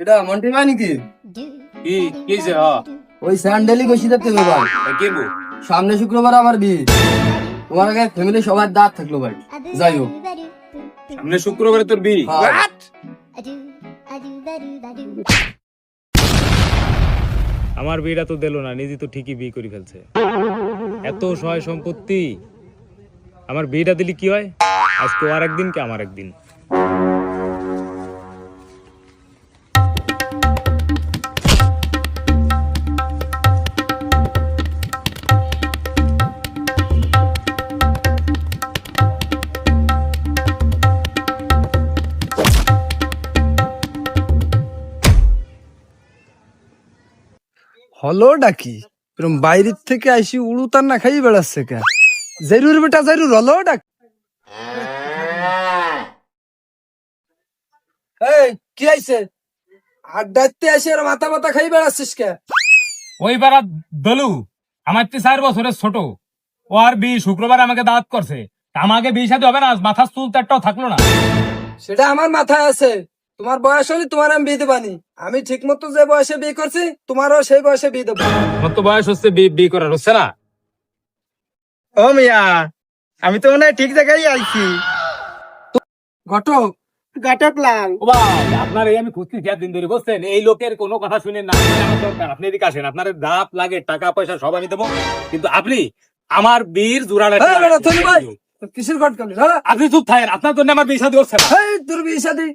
এটা মন্টি ভাই নাকি? কি কিছে ওই স্যান্ডেলই গেছি দেখতে ভাই। কেবো সামনে শুক্রবার আমার বিয়ে। তোমার আগে ফ্যামিলি সবার দাঁত থাকলো ভাই। যাই হোক, সামনে শুক্রবারে তোর বিয়ে? হ্যাঁ। আমার বিয়েটা তো দিল না, নিজে তো ঠিকই বিয়ে করে ফেলছে। এত সহায় সম্পত্তি, আমার বিয়েটা দিলি কি হয়? আজকে আর একদিন কি আমার একদিন। হলো ডাকি এরকম বাইরের থেকে আইসি উড়ুতার না খাই বেড়াচ্ছে কে? জরুর বেটা জরুর, হলো ডাক। এই কি আইছে? আড্ডাতে আসে আর মাথা মাথা খাই বেড়াচ্ছিস কে? ওই বারা দলু আমার 4 বছরের ছোট, ও আর বিয়ে শুক্রবার আমাকে দাওয়াত করছে। আমাকে বিয়ে সাথে হবে না, আজ মাথার চুল তো একটাও থাকলো না। সেটা আমার মাথায় আছে। তোমার বয়স হলে তোমার আমি বিয়ে দেবানি। আমি ঠিক মতো যে বয়সে বিয়ে করছি তোমারও সেই বয়সে বিয়ে দেবো। আমার তো বয়স হচ্ছে বিয়ে করার, হচ্ছে না? ও মিয়া, আমি তো মনে হয় ঠিক জায়গায় আইছি। ঘটক, ঘটক লাল। ও ভাই, আপনার এই আমি খুঁজছি 4 দিন ধরে, বুঝছেন? এই লোকের কোনো কথা শুনেন না, আমার দরকার। আপনি এদিকে আসেন, আপনার দাপ লাগে, টাকা পয়সা সব আমি দেবো, কিন্তু আপনি আমার বীর জোড়াটা এই বেটা থলি ভাই, কিসের ঘটকালি? আপনি চুপ থাকেন, আপনার জন্য আমার বিয়ে শাদী হচ্ছে না। এই তোর বিয়ে শাদী